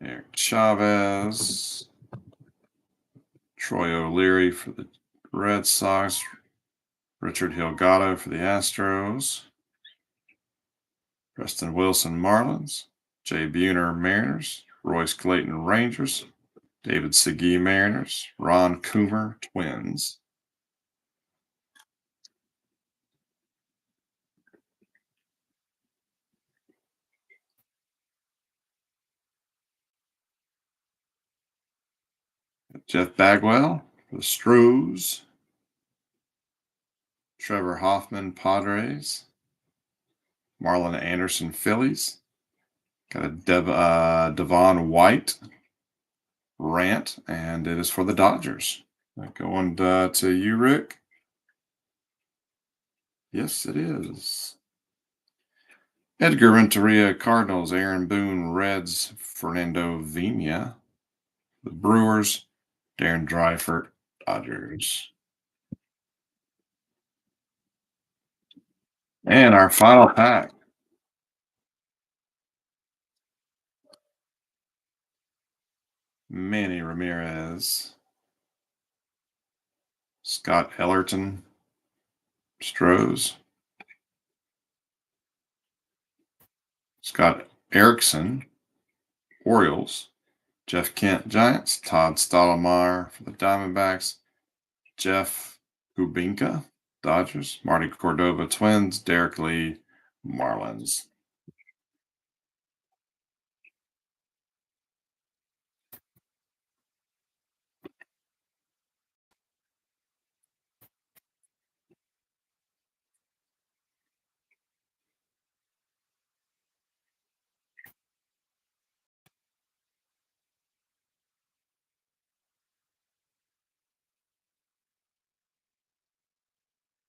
Eric Chavez. Troy O'Leary for the Red Sox. Richard Hilgado for the Astros. Preston Wilson, Marlins. Jay Buhner, Mariners. Royce Clayton, Rangers. David Segui, Mariners. Ron Coomer, Twins. Jeff Bagwell for the Stros. Trevor Hoffman, Padres. Marlon Anderson, Phillies. Got a Devon White rant, and it is for the Dodgers. Going to you, Rick. Yes, it is. Edgar Renteria, Cardinals. Aaron Boone, Reds. Fernando Vina, the Brewers. Darren Dreifert, Dodgers. And our final pack. Manny Ramirez. Scott Ellerton, Stros. Scott Erickson, Orioles. Jeff Kent, Giants. Todd Stottlemyre for the Diamondbacks. Jeff Kubinka, Dodgers. Marty Cordova, Twins. Derek Lee, Marlins.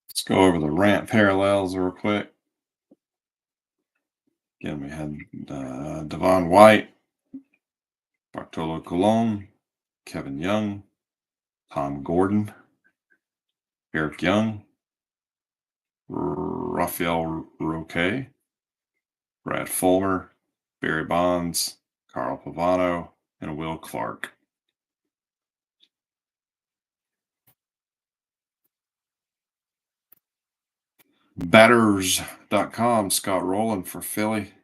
Let's go over the rant parallels real quick. Again, we had Devon White, Bartolo Colon, Kevin Young, Tom Gordon, Eric Young, Rafael Roque, Brad Fulmer, Barry Bonds, Carl Pavano, and Will Clark. Batters.com, Scott Rowland for Philly.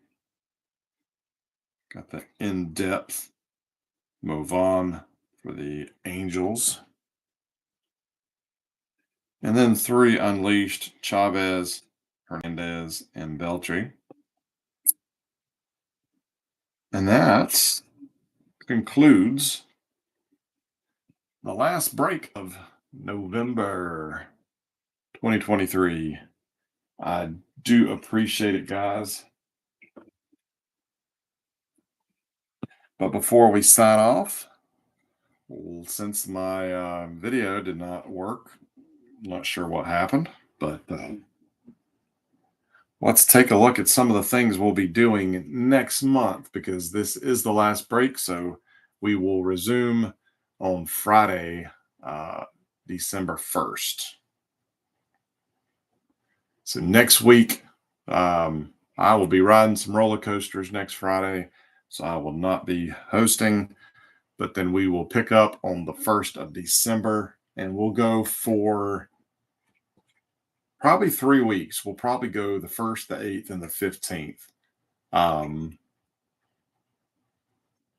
Got the in-depth Mo Vaughn for the Angels. And then 3 unleashed, Chavez, Hernandez, and Beltre. And that concludes the last break of November 2023. I do appreciate it, guys. But before we sign off, since my video did not work, I'm not sure what happened, but let's take a look at some of the things we'll be doing next month, because this is the last break. So we will resume on Friday, December 1st. So next week, I will be riding some roller coasters next Friday, so I will not be hosting. but then we will pick up on the 1st of December and we'll go for probably 3 weeks. We'll probably go the 1st, the 8th, and the 15th. Um,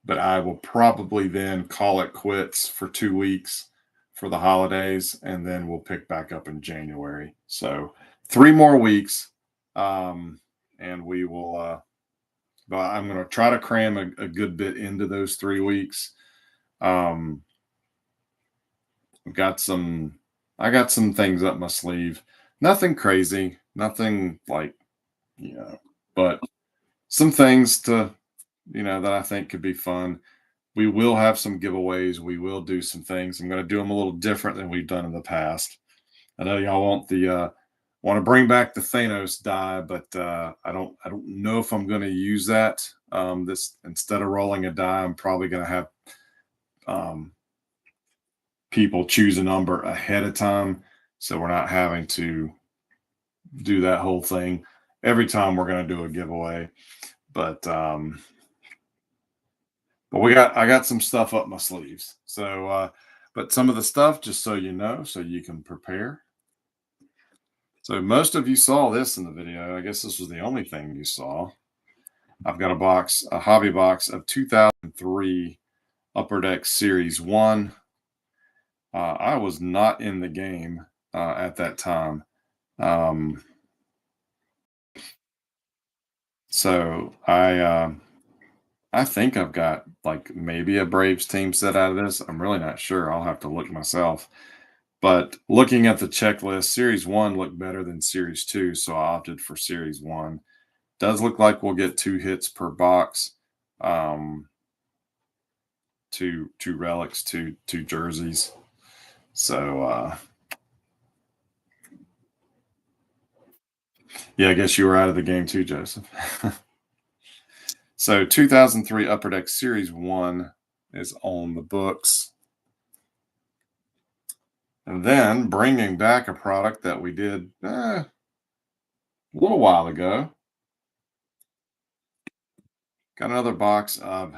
but I will probably then call it quits for 2 weeks for the holidays, and then we'll pick back up in January. So 3 more weeks, and we will. But I'm going to try to cram a good bit into those 3 weeks. I've got some. I got some things up my sleeve. Nothing crazy. Nothing like you know, but some things to that I think could be fun. We will have some giveaways. We will do some things. I'm going to do them a little different than we've done in the past. I know y'all want to bring back the Thanos die, but I don't know if I'm going to use that. This instead of rolling a die, I'm probably going to have um, people choose a number ahead of time, so we're not having to do that whole thing every time we're going to do a giveaway. But I got some stuff up my sleeves. So but some of the stuff, just so you know, so you can prepare. So most of you saw this in the video. I guess this was the only thing you saw. I've got a hobby box of 2003 Upper Deck Series 1. I was not in the game at that time. So I think I've got like maybe a Braves team set out of this. I'm really not sure. I'll have to look myself. But looking at the checklist, Series 1 looked better than Series 2, so I opted for Series 1. Does look like we'll get 2 hits per box, two relics, two jerseys. So yeah, I guess you were out of the game too, Joseph. So 2003 Upper Deck Series 1 is on the books. And then bringing back a product that we did a little while ago. Got another box of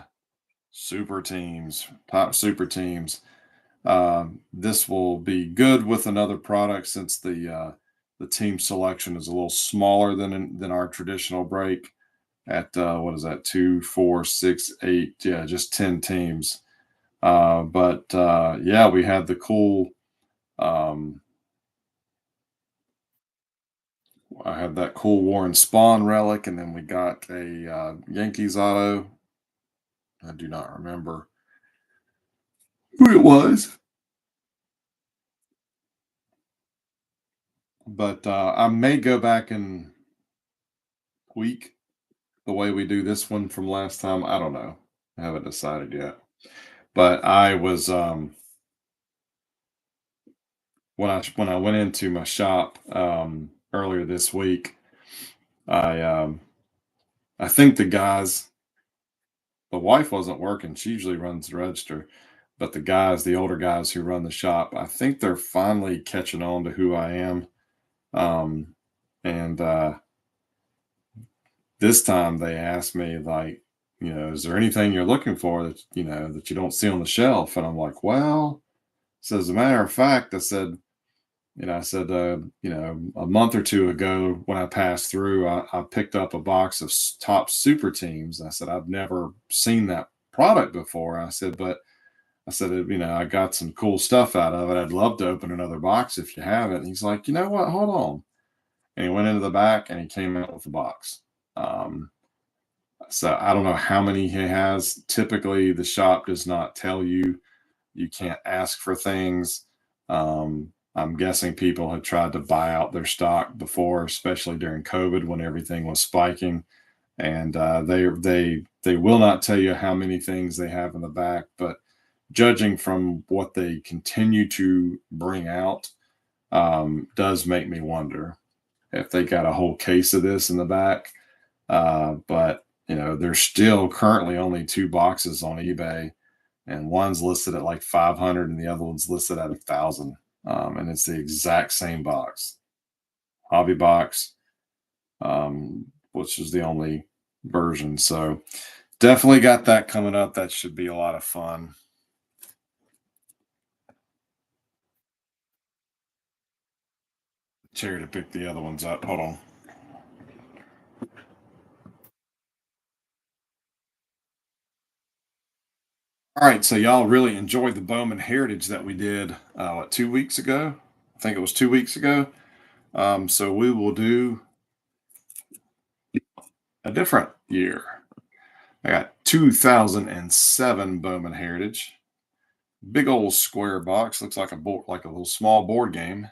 super teams, top super teams. This will be good with another product since the team selection is a little smaller than our traditional break. At what is that? 2, 4, 6, 8? Yeah, just 10 teams. But yeah, we had the cool. I had that cool Warren Spawn relic, and then we got a Yankees auto. I do not remember who it was, but I may go back and tweak the way we do this one from last time. I don't know. I haven't decided yet. But I was when I went into my shop earlier this week, I think the wife wasn't working. She usually runs the register, but the older guys who run the shop, I think they're finally catching on to who I am. And this time they asked me like, is there anything you're looking for that you don't see on the shelf? And I'm like, well, so as a matter of fact, I said, a month or two ago when I passed through, I picked up a box of top super teams. I said, I've never seen that product before. I said, I got some cool stuff out of it. I'd love to open another box if you have it. And he's like, you know what? Hold on. And he went into the back and he came out with the box. So I don't know how many he has. Typically, the shop does not tell you. You can't ask for things. I'm guessing people had tried to buy out their stock before, especially during COVID when everything was spiking. And they will not tell you how many things they have in the back. But judging from what they continue to bring out, does make me wonder if they got a whole case of this in the back. But there's still currently only 2 boxes on eBay, and one's listed at like 500 and the other one's listed at 1,000. And it's the exact same box, hobby box, which is the only version. So definitely got that coming up. That should be a lot of fun. chair to pick the other ones up. Hold on. All right, so y'all really enjoyed the Bowman Heritage that we did, what, 2 weeks ago? I think it was 2 weeks ago. So we will do a different year. I got 2007 Bowman Heritage. Big old square box. Looks like a board, like a little small board game.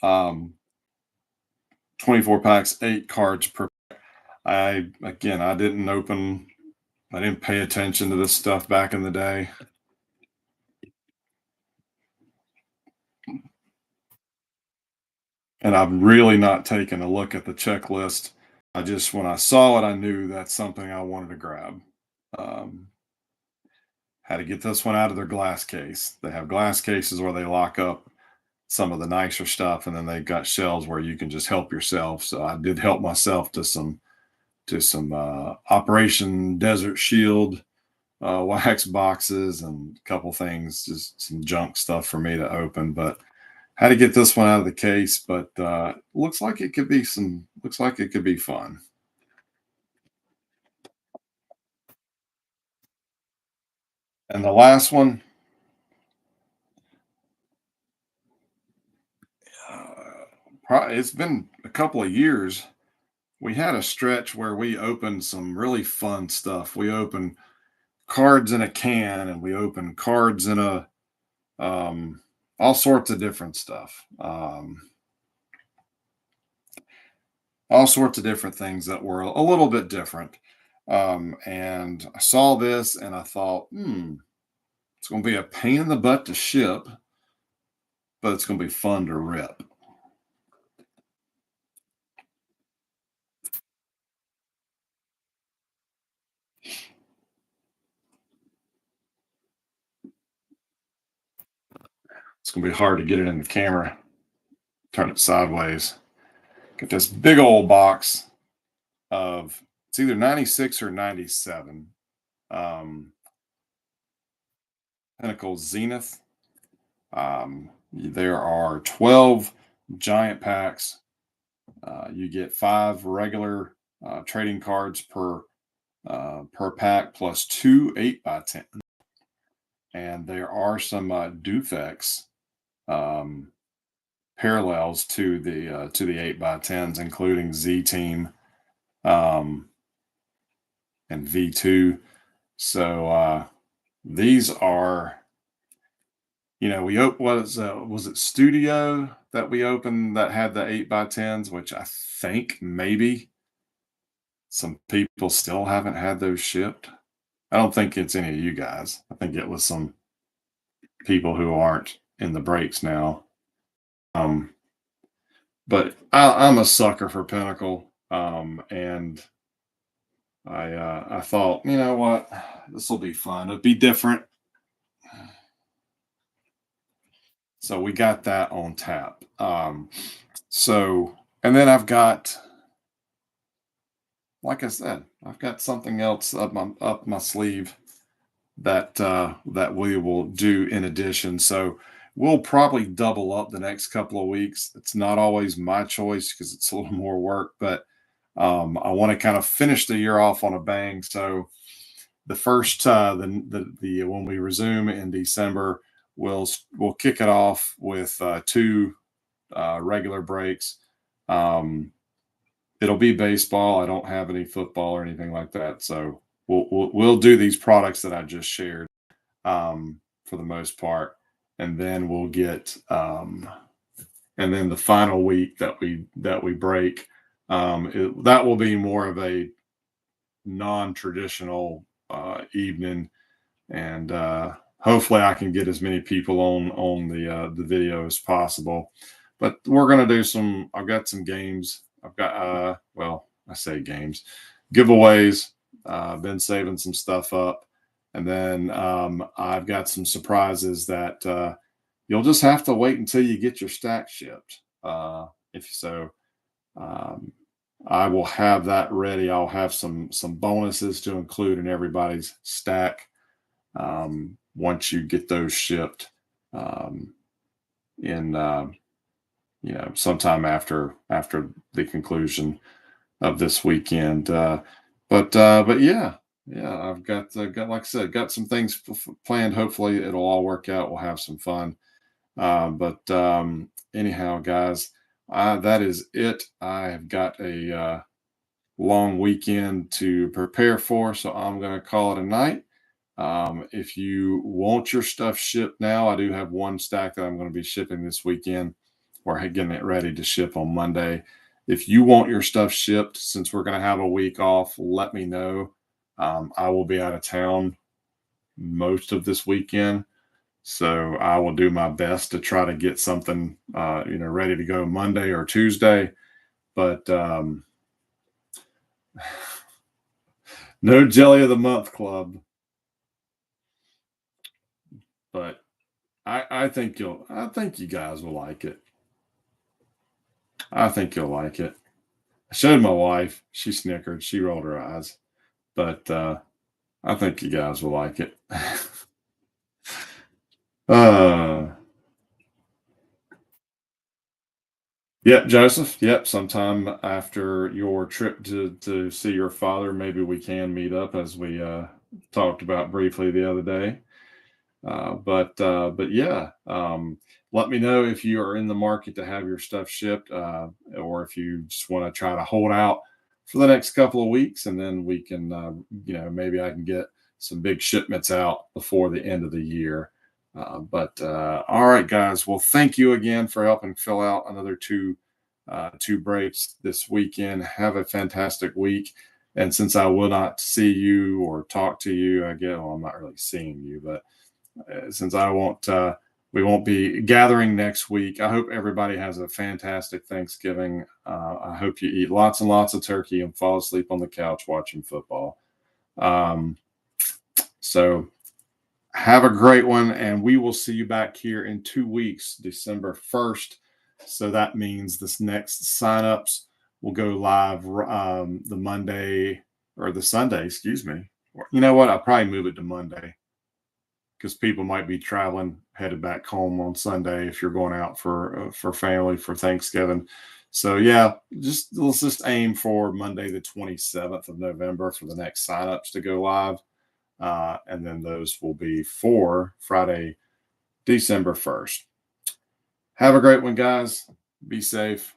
24 packs, 8 cards per. I didn't open. I didn't pay attention to this stuff back in the day. And I've really not taken a look at the checklist. When I saw it, I knew that's something I wanted to grab. Um, had to get this one out of their glass case. They have glass cases where they lock up some of the nicer stuff, and then they've got shelves where you can just help yourself. So I did help myself to some Operation Desert Shield wax boxes and a couple things, just some junk stuff for me to open. But had to get this one out of the case. But looks like it could be some. Looks like it could be fun. And the last one, it's been a couple of years. We had a stretch where we opened some really fun stuff. We opened cards in a can, and we opened cards in a all sorts of different stuff. All sorts of different things that were a little bit different. And I saw this and I thought, it's going to be a pain in the butt to ship, but it's going to be fun to rip. It's going to be hard to get it in the camera. Turn it sideways. Get this big old box of, it's either 96 or 97. Pinnacle Zenith. There are 12 giant packs. You get 5 regular trading cards per pack, plus 2 8x10. And there are some Dufex parallels to the 8x10s, including Z Team and V2. So these are, we was it Studio that we opened that had the 8x10s, which I think maybe some people still haven't had those shipped. I don't think it's any of you guys. I think it was some people who aren't in the breaks now. But I'm a sucker for Pinnacle, and I thought, you know what, this will be fun. It'll be different. So we got that on tap. And then I've got, like I said, I've got something else up my sleeve that we will do in addition. So we'll probably double up the next couple of weeks. It's not always my choice because it's a little more work, but I want to kind of finish the year off on a bang. So the first the when we resume in December, we'll kick it off with 2 regular breaks. It'll be baseball. I don't have any football or anything like that, so we'll do these products that I just shared for the most part, and then we'll get and then the final week that we break, that will be more of a non-traditional evening, and hopefully I can get as many people on the video as possible. But we're gonna do some. I've got some games. I've got well, I say games, giveaways. Been saving some stuff up, and then I've got some surprises that you'll just have to wait until you get your stack shipped. If so, I will have that ready. I'll have some bonuses to include in everybody's stack once you get those shipped in sometime after the conclusion of this weekend. But yeah, I've got like I said, got some things planned. Hopefully, it'll all work out. We'll have some fun. But anyhow, guys, that is it. I have got a long weekend to prepare for, so I'm going to call it a night. If you want your stuff shipped now, I do have one stack that I'm going to be shipping this weekend. We're getting it ready to ship on Monday. If you want your stuff shipped, since we're going to have a week off, let me know. I will be out of town most of this weekend, so I will do my best to try to get something, ready to go Monday or Tuesday. But no jelly of the month club. But I think you guys will like it. I think you'll like it. I showed my wife. She snickered. She rolled her eyes. But I think you guys will like it. uh, yep, Joseph. Yep, sometime after your trip to see your father, maybe we can meet up as we talked about briefly the other day. But yeah, let me know if you are in the market to have your stuff shipped, or if you just want to try to hold out for the next couple of weeks, and then we can, maybe I can get some big shipments out before the end of the year. But all right, guys. Well, thank you again for helping fill out another two breaks this weekend. Have a fantastic week. And since I will not see you or talk to you, I guess, well, I'm not really seeing you, but since I won't, we won't be gathering next week. I hope everybody has a fantastic Thanksgiving. I hope you eat lots and lots of turkey and fall asleep on the couch watching football. Um, so have a great one, and we will see you back here in 2 weeks, December 1st. So that means this next signups will go live the Monday or the Sunday, excuse me. You know what? I'll probably move it to Monday because people might be traveling headed back home on Sunday if you're going out for family for Thanksgiving. So yeah, let's just aim for Monday the 27th of November for the next signups to go live, and then those will be for Friday, December 1st. Have a great one, guys. Be safe,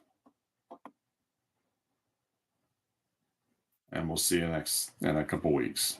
and we'll see you next in a couple weeks.